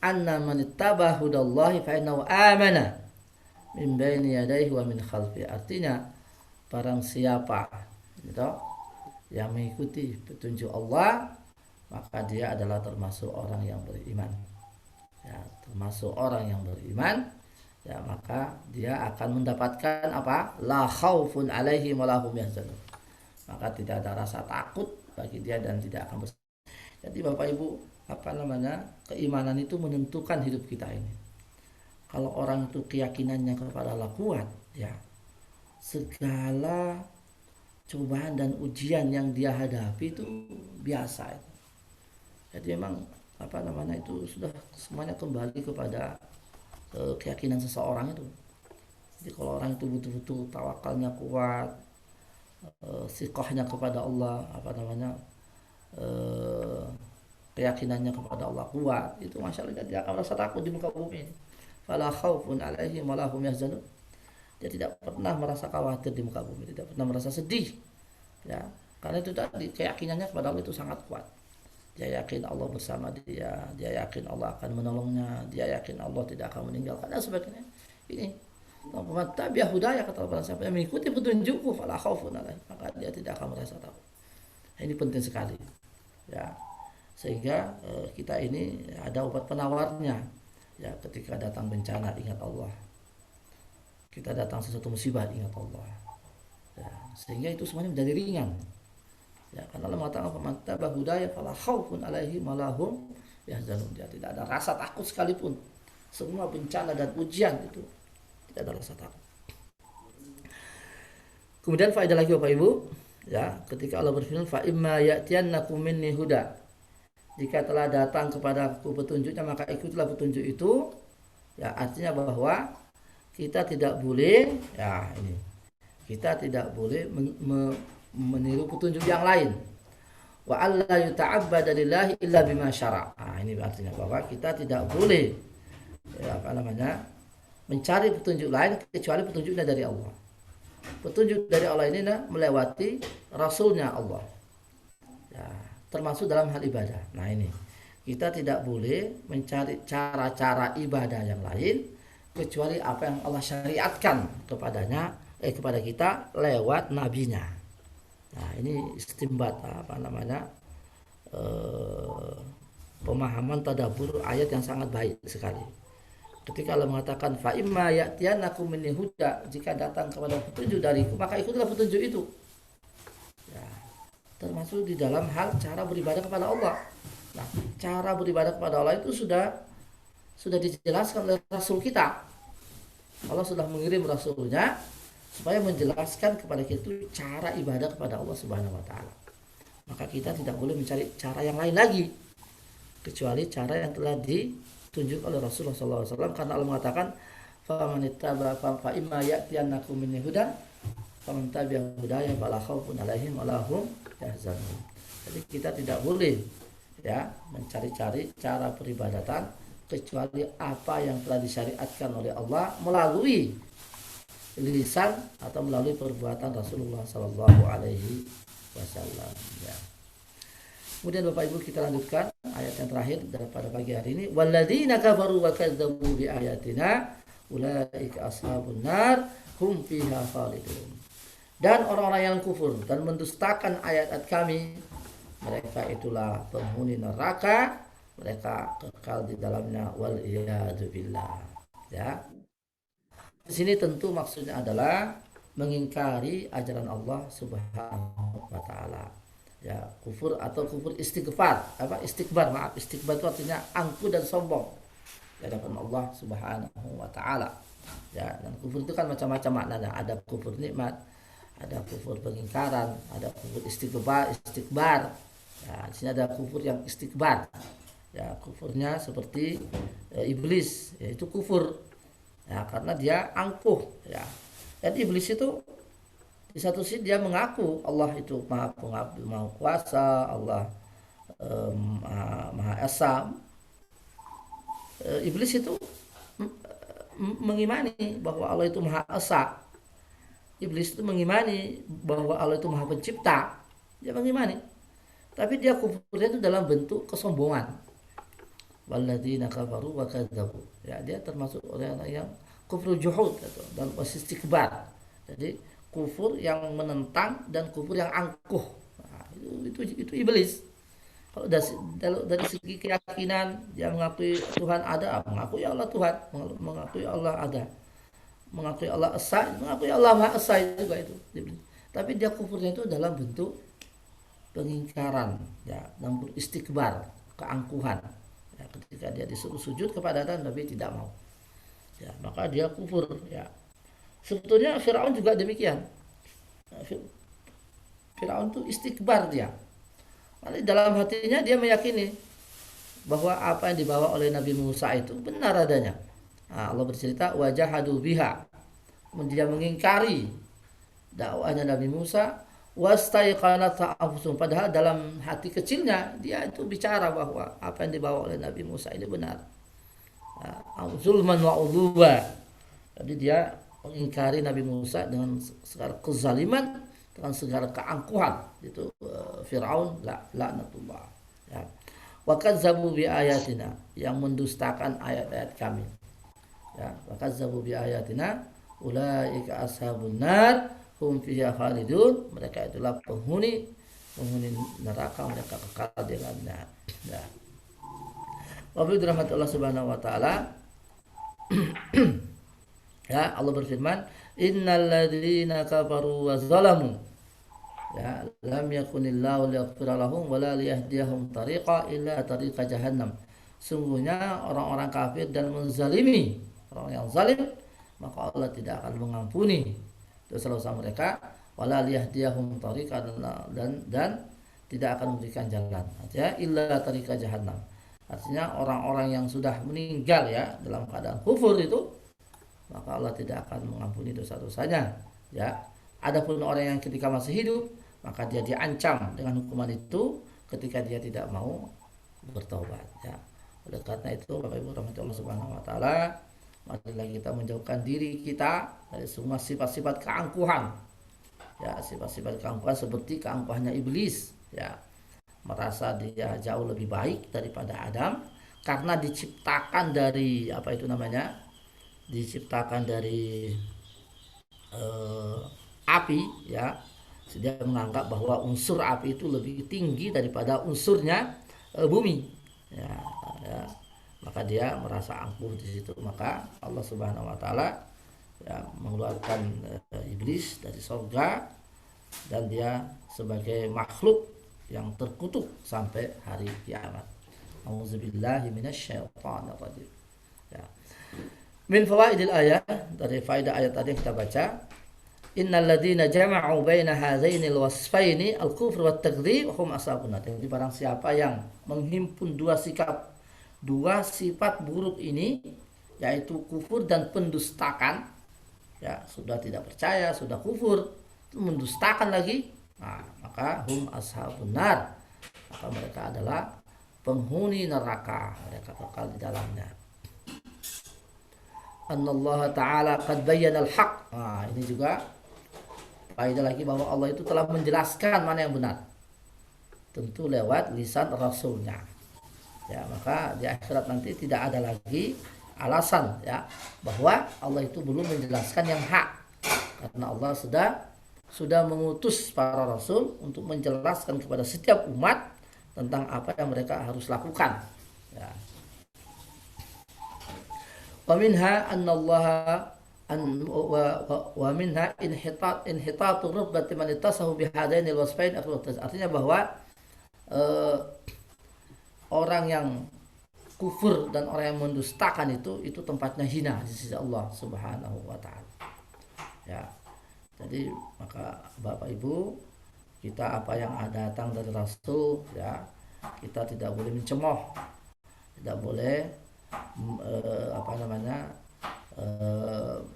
anna man ittaba hudallahi fa innahu amana min baini yadayhi wa min khalfi. Artinya barang siapa gitu yang mengikuti petunjuk Allah, maka dia adalah termasuk orang yang beriman. Ya, termasuk orang yang beriman, ya maka dia akan mendapatkan apa? La khaufun alaihim wa lahum yahzanun. Maka tidak ada rasa takut bagi dia dan tidak akan bersedih. Jadi Bapak Ibu, keimanan itu menentukan hidup kita ini. Kalau orang itu keyakinannya kepada Allah kuat, ya segala cobaan dan ujian yang dia hadapi itu biasa. Jadi memang itu sudah semuanya kembali kepada keyakinan seseorang itu. Jadi kalau orang itu betul-betul tawakalnya kuat, siqahnya kepada Allah, keyakinannya kepada Allah kuat, itu masyaallah dia akan merasa takut di muka bumi ini. Fala khaufun alaihim wa lahum yahzanun. Dia tidak pernah merasa khawatir di muka bumi, tidak pernah merasa sedih. Ya, karena itu tadi keyakinannya kepada Allah itu sangat kuat. Dia yakin Allah bersama dia yakin Allah akan menolongnya, dia yakin Allah tidak akan meninggalkan dan sebagainya. Ini tabi'ah hudaya, kata Allah, siapa yang mengikuti petunjukku fala khaufun alaihim, maka dia tidak akan merasa takut. Ini penting sekali. Ya. Sehingga kita ini ada obat penawarnya. Ya, ketika datang bencana ingat Allah. Kita datang sesuatu musibah ingat Allah. Ya, sehingga itu semuanya menjadi ringan. Ya, karena Allah mengatakan famantabah hudaya fala khaufun alaihim wa lahum yahzanun. Dia tidak ada rasa takut sekalipun. Semua bencana dan ujian itu tidak ada rasa takut. Kemudian faedah lagi Bapak Ibu, Ya, ketika Allah berfirman fa imma ya'tiyannakum minni huda. Jika telah datang kepadaku petunjuknya maka ikutilah petunjuk itu. Ya, artinya bahwa kita tidak boleh, ya ini, kita tidak boleh meniru petunjuk yang lain. Wa alla yuta'abbada lillahi illa bima syara'. Nah, ini artinya bahwa kita tidak boleh, ya, apa namanya, mencari petunjuk lain kecuali petunjuknya dari Allah. Petunjuk dari Allah ini melewati Rasulnya Allah, ya, termasuk dalam hal ibadah. Nah ini, kita tidak boleh mencari cara-cara ibadah yang lain kecuali apa yang Allah syariatkan kepada kita lewat nabinya. Nah ini istimbat, apa namanya, pemahaman tadabbur ayat yang sangat baik sekali. Ketika Allah mengatakan fa imma ya'tiyannakum minni huda, jika datang kepada petunjuk dariku maka ikutilah petunjuk itu. Ya, termasuk di dalam hal cara beribadah kepada Allah. Nah, cara beribadah kepada Allah itu sudah dijelaskan oleh Rasul kita. Allah sudah mengirim Rasulnya supaya menjelaskan kepada kita cara ibadah kepada Allah Subhanahu Wa Taala. Maka kita tidak boleh mencari cara yang lain lagi kecuali cara yang telah ditunjuk oleh Rasulullah SAW, karena Allah mengatakan faman ittaba fa imma ya'tiyannakum minni hudan faman tabi'a hudaya fala khaufun 'alaihim wa la hum yahzanun. Jadi kita tidak boleh, ya, mencari-cari cara peribadatan kecuali apa yang telah disyariatkan oleh Allah melalui lisan atau melalui perbuatan Rasulullah Sallallahu Alaihi Wasallam. Ya. Kemudian Bapak Ibu kita lanjutkan ayat yang terakhir pada pagi hari ini. Walladzina kafaru wa kadzdzabu bi ayatina ulaika ashabun nar hum fiha khalidun. Dan orang-orang yang kufur dan mendustakan ayat-ayat kami, mereka itulah penghuni neraka, mereka kekal di dalamnya wal iyadu billah. Ya. Di sini tentu maksudnya adalah mengingkari ajaran Allah Subhanahu wa taala. Ya, kufur atau kufur istighfar, istikbar itu artinya angkuh dan sombong di hadapan Allah Subhanahu wa taala. Ya, dan kufur itu kan macam-macam maknanya, ada kufur nikmat, ada kufur pengingkaran, ada kufur istikbar. Ya, di sini ada kufur yang istikbar. Ya, kufurnya seperti iblis, yaitu kufur. Ya, karena dia angkuh, ya. Dan iblis itu di satu sisi dia mengaku Allah itu maha kuasa, Allah maha esa. Iblis itu mengimani bahwa Allah itu maha esa. Iblis itu mengimani bahwa Allah itu maha pencipta. Dia mengimani. Tapi dia kufurnya itu dalam bentuk kesombongan. Walladzina kafaru wa kadzdzabu. Ya, dia termasuk orang yang kufur juhud dan istikbar. Jadi kufur yang menentang dan kufur yang angkuh. Nah, itu iblis. Kalau dari segi keyakinan dia mengakui Tuhan ada, mengakui Allah Tuhan, mengakui Allah ada, mengakui Allah esa, mengakui Allah maha esa juga itu. Tapi dia kufurnya itu dalam bentuk pengingkaran, ya, dalam bentuk istikbar, keangkuhan. Ya, ketika dia disuruh sujud kepada Adam tapi tidak mau, ya, maka dia kufur. Ya. Sebetulnya Firaun juga demikian. Firaun itu istikbar dia. Dalam hatinya dia meyakini bahwa apa yang dibawa oleh Nabi Musa itu benar adanya. Nah, Allah bercerita wajahadu biha. Dia mengingkari dakwahnya Nabi Musa, wastaiqanat anfusuhum, padahal dalam hati kecilnya dia itu bicara bahwa apa yang dibawa oleh Nabi Musa ini benar. Zulman wa udhuba. Jadi dia mengingkari Nabi Musa dengan segala kezaliman, dengan segala keangkuhan. Itu Firaun laknatullah. Ya. Wa kadzdzabu bi ayatina, yang mendustakan ayat-ayat kami. Ya, wa kadzdzabu bi ayatina ulaika ashabun nar hum fiha khalidun. Mereka itulah penghuni neraka, mereka kekal di dalamnya. Ya. Wa bi rahmatillah subhanahu wa taala. Ya, Allah berfirman, innal ladzina kafaru wa zalamu, ya, lam yakunillahu liyaghfira lahum wa la liyahdiyahum tariqa illa tariqa jahannam. Sungguhnya orang-orang kafir dan menzalimi, orang yang zalim, maka Allah tidak akan mengampuni dosa-dosa mereka, wala liyahdiyahum tariqan, dan tidak akan memberikan jalan, artinya illa tariqa jahannam. Artinya orang-orang yang sudah meninggal ya dalam keadaan kufur itu, maka Allah tidak akan mengampuni dosa-dosanya ya. Adapun orang yang ketika masih hidup, maka dia diancam dengan hukuman itu ketika dia tidak mau bertobat ya. Oleh karena itu Bapak Ibu rahmati Allah Subhanahu wa taala, marilah kita menjauhkan diri kita dari semua sifat-sifat keangkuhan. Ya, sifat-sifat keangkuhan seperti keangkuhannya iblis ya. Merasa dia jauh lebih baik daripada Adam karena diciptakan dari apa itu namanya? Diciptakan dari api ya. Dia menganggap bahwa unsur api itu lebih tinggi daripada unsurnya bumi ya, ya. Maka dia merasa angkuh di situ. Maka Allah Subhanahu wa taala ya mengeluarkan iblis dari surga, dan dia sebagai makhluk yang terkutuk sampai hari kiamat. Auzubillahi minasyaitonir rajim. Ya. Min fawaidil ayat, dari faedah ayat tadi yang kita baca, innal ladzina jama'u baina hadzainil wasfaini al-kufr wat takdzib hum ashabun nar. Jadi barang siapa yang menghimpun dua sifat buruk ini, yaitu kufur dan pendustakan, ya sudah tidak percaya, sudah kufur, mendustakan lagi, nah, maka hum ashabun nar, maka mereka adalah penghuni neraka, mereka kekal di dalamnya. Anallaha ta'ala qad bayyana al-haq. Nah, ini juga faedah lagi bahwa Allah itu telah menjelaskan mana yang benar, tentu lewat lisan Rasulnya ya. Maka di akhirat nanti tidak ada lagi alasan ya bahwa Allah itu belum menjelaskan yang hak, karena Allah sudah mengutus para rasul untuk menjelaskan kepada setiap umat tentang apa yang mereka harus lakukan ya. Wa minha annallaha wa minha inhitatu rubbati man ittasahu bihadaini alwasfain. Artinya bahwa orang yang kufur dan orang yang mendustakan itu tempatnya hina di sisi Allah Subhanahu wa taala ya. Jadi maka Bapak Ibu, kita apa yang datang dari Rasul ya, kita tidak boleh mencemooh, tidak boleh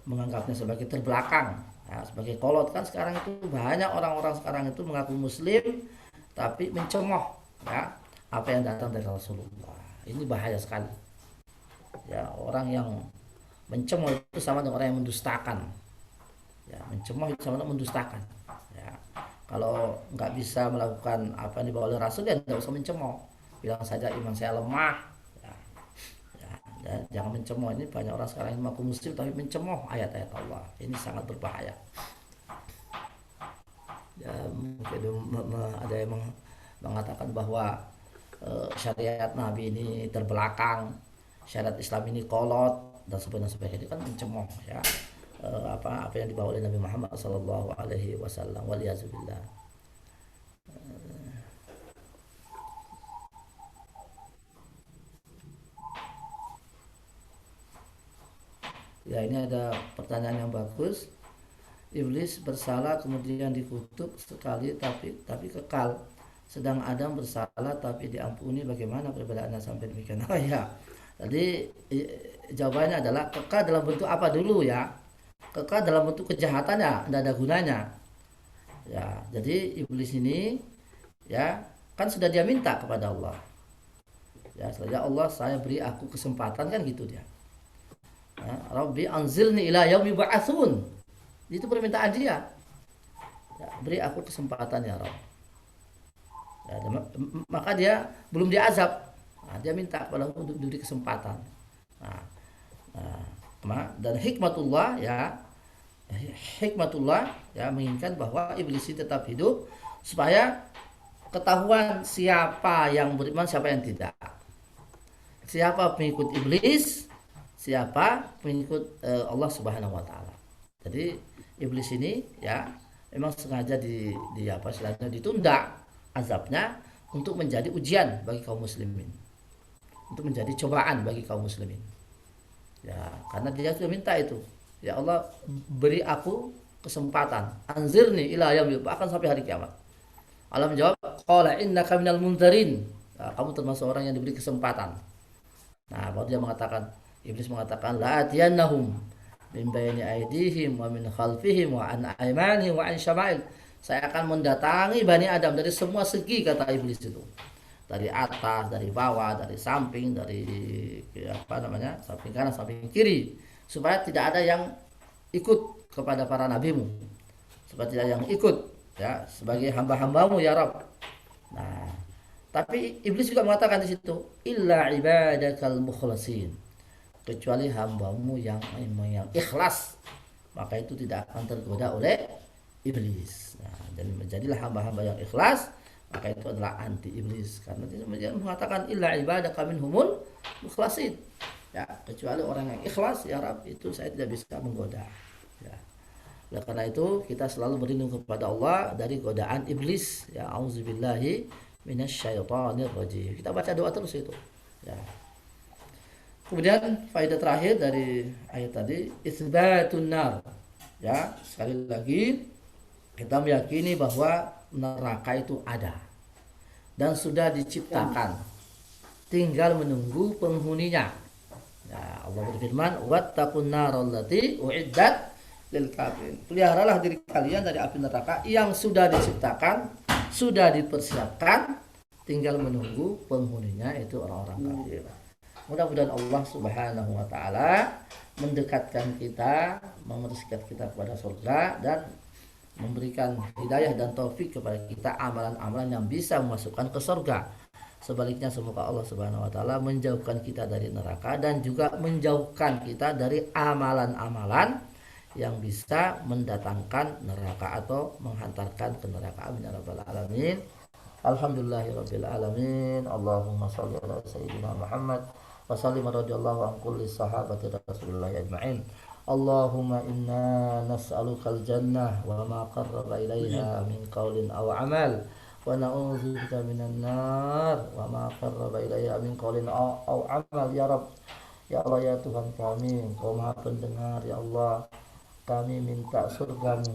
menganggapnya sebagai terbelakang ya, sebagai kolot. Kan sekarang itu banyak orang-orang sekarang itu mengaku muslim tapi mencemooh ya apa yang datang dari Rasulullah. Ini bahaya sekali ya. Orang yang mencemooh itu sama dengan orang yang mendustakan ya. Mencemooh itu sama dengan mendustakan ya. Kalau nggak bisa melakukan apa yang dibawa oleh Rasul, ya nggak usah mencemooh, bilang saja iman saya lemah. Dan jangan mencemooh. Ini banyak orang sekarang yang mengaku muslim tapi mencemooh ayat-ayat Allah. Ini sangat berbahaya ya. Mungkin ada yang mengatakan bahwa syariat Nabi ini terbelakang, syariat Islam ini kolot dan sebagainya. Itu kan mencemooh ya apa yang dibawa oleh Nabi Muhammad sallallahu alaihi wasallam. Waliyazubillah. Ya, ini ada pertanyaan yang bagus. Iblis bersalah kemudian dikutuk sekali tapi kekal, sedang Adam bersalah tapi diampuni. Bagaimana perbedaannya sampai demikian? Oh ya, jadi jawabannya adalah kekal dalam bentuk apa dulu ya? Kekal dalam bentuk kejahatannya, tidak ada gunanya ya. Jadi iblis ini ya kan sudah dia minta kepada Allah ya, saja Allah saya beri aku kesempatan, kan gitu dia. Rabbi anzilni ila yaumi ba'atsun. Itu permintaan dia. Ya, beri aku kesempatan ya Rabb. Ya, maka dia belum diazab. Nah, dia minta kepada Allah untuk diberi kesempatan. Dan hikmatullah ya menginginkan bahwa iblis ini tetap hidup supaya ketahuan siapa yang beriman, siapa yang tidak. Siapa pengikut iblis, siapa pengikut Allah Subhanahu wa taala. Jadi iblis ini ya memang sengaja ditunda azabnya untuk menjadi ujian bagi kaum muslimin, untuk menjadi cobaan bagi kaum muslimin. Ya, karena dia sudah minta itu. Ya Allah, beri aku kesempatan. Anzirni ila yaumil, bahkan sampai hari kiamat. Allah menjawab, qala innaka minal munzirin. Nah, kamu termasuk orang yang diberi kesempatan. Nah, baru dia mengatakan, iblis mengatakan, la atiyannahum min bayni aydihim wa min khalfihim wa an aymanihim wa an syama'il. Saya akan mendatangi Bani Adam dari semua segi, kata iblis itu. Dari atas, dari bawah, dari samping, dari samping kanan, samping kiri, supaya tidak ada yang ikut kepada para nabimu, supaya tidak ada yang ikut ya sebagai hamba-hambamu ya Rabb. Nah, tapi iblis juga mengatakan di situ, illa ibadakal mukhlasin, kecuali hambamu yang ikhlas, maka itu tidak akan tergoda oleh iblis. Nah, dan menjadilah hamba-hamba yang ikhlas, maka itu adalah anti iblis, karena dia mengatakan illa ibadaka minhumul mukhlasin, ya kecuali orang yang ikhlas ya Rabb, itu saya tidak bisa menggoda ya. Oleh karena itu kita selalu berlindung kepada Allah dari godaan iblis ya, auzubillahi minasyaitonir rajim. Kita baca doa terus itu ya. Kemudian faedah terakhir dari ayat tadi, isbatun nar ya, sekali lagi kita meyakini bahwa neraka itu ada dan sudah diciptakan, tinggal menunggu penghuninya. Ya, Allah berfirman, wattaqun narallati uiddat lil kafirin. Peliharalah diri kalian dari api neraka yang sudah diciptakan, sudah dipersiapkan, tinggal menunggu penghuninya, itu orang-orang kafir. Mudah-mudahan Allah Subhanahu wa taala mendekatkan kita, memersiapkan kita kepada surga dan memberikan hidayah dan taufik kepada kita amalan-amalan yang bisa memasukkan ke surga. Sebaliknya semoga Allah Subhanahu wa taala menjauhkan kita dari neraka dan juga menjauhkan kita dari amalan-amalan yang bisa mendatangkan neraka atau menghantarkan ke neraka. Amin ya rabbal alamin. Alhamdulillahirabbil alamin. Allahumma shalli ala sayyidina Muhammad wa sallim radhiyallahu an kulli sahabati Rasulillah ajma'in. Allahumma inna nas'alukal jannah wa ma qarraba ilaiha min qaulin aw amal wa na'udzubika minan nar wa ma qarraba ilaiha min qaulin aw amal ya Rabb. Ya Allah ya Tuhan kami, Engkau Maha Pendengar ya Allah. Kami minta surgamu,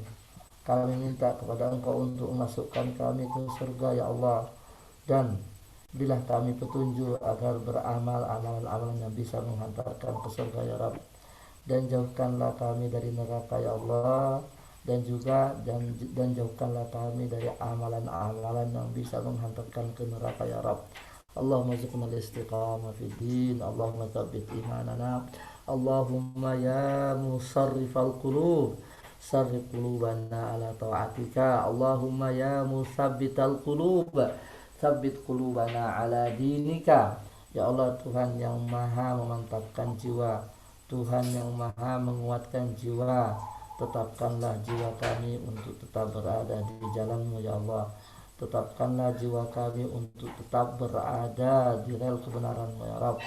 kami minta kepada Engkau untuk memasukkan kami ke surga ya Allah, dan berilah kami petunjuk agar beramal amalan-amalan yang bisa menghantarkan ke surga ya Rabb. Dan jauhkanlah kami dari neraka ya Allah, dan jauhkanlah kami dari amalan-amalan yang bisa menghantarkan ke neraka ya Rabb. Allahumma rzuqna al-istiqamah fid din, Allahumma tsabbit imanana, Allahumma ya musarrifal qulub sarrif qulubana ala ta'atika, Allahumma ya musabbital qulub tsabbit qulubana ala dinika. Ya Allah, Tuhan yang maha memantapkan jiwa, Tuhan yang maha menguatkan jiwa, tetapkanlah jiwa kami untuk tetap berada di jalan-Mu ya Allah. Tetapkanlah jiwa kami untuk tetap berada di rel kebenaran-Mu ya Rabb.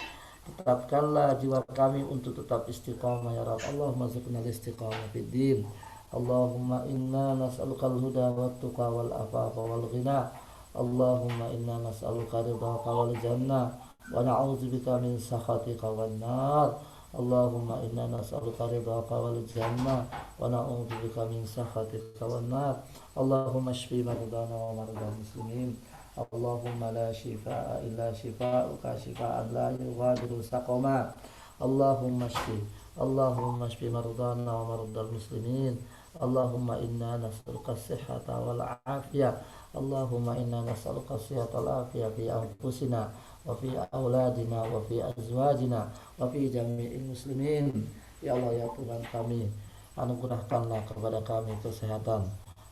Tetapkanlah jiwa kami untuk tetap istiqamah ya Rabb. Allahumma rzuqna al-istiqamah fid din. Allahumma inna nas'alukal huda wat tuqa wal afafa wal ghina. Allahumma inna nas'aluka ridhaka wal jannah wa na'udzubika min sakhatika wan nar. Allahumma inna nas'aluka ridhaka wal jannah wa na'udzubika min sakhatika wan nar. Allahumma shfi maradana wa maradal muslimin. Allahumma la shifaa illa shifaa'uka shifaa'an la yughadiru saqama. Allahumma shfi maradana wa maradal muslimin. Allahumma inna nas'aluka as-sihhata wal 'afiyah. Allahumma inna nas'aluka as-sihhata wal 'afiyah fi anfusina wa fi auladina wa fi azwajina wa fi jami'il muslimin. Ya Allah ya Tuhan kami, anugerahkanlah kepada kami kesehatan,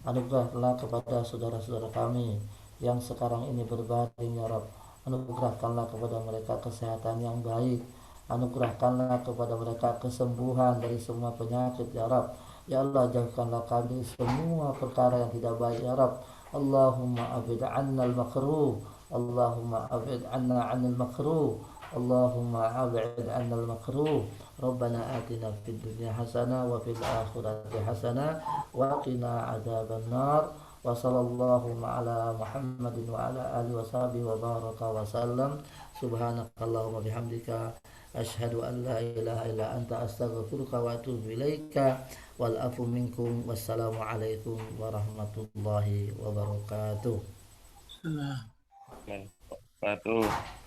anugerahkanlah kepada saudara-saudara kami yang sekarang ini berbaring ya Rabb. Anugerahkanlah kepada mereka kesehatan yang baik, anugerahkanlah kepada mereka kesembuhan dari semua penyakit ya Rabb. Ya Allah, jauhkanlah kami semua perkara yang tidak baik ya Rabb. Allahumma abid 'anna al-makruh, Allahumma abid 'anna 'anil makruh, Allahumma abid 'anna al-makruh. Rabbana atina fid dunya hasanah wa fil akhirati hasanah wa qina adzaban nar. Wa sallallahu ala Muhammadin wa ala alihi wa sahbihi wa baraka wa sallam. Subhanakallahumma bihamdika asyhadu an la ilaha illa anta astaghfiruka wa atubu ilaika wal afu minkum. Wassalamu alaikum warahmatullahi wabarakatuh. Salam. Wabarakatuh.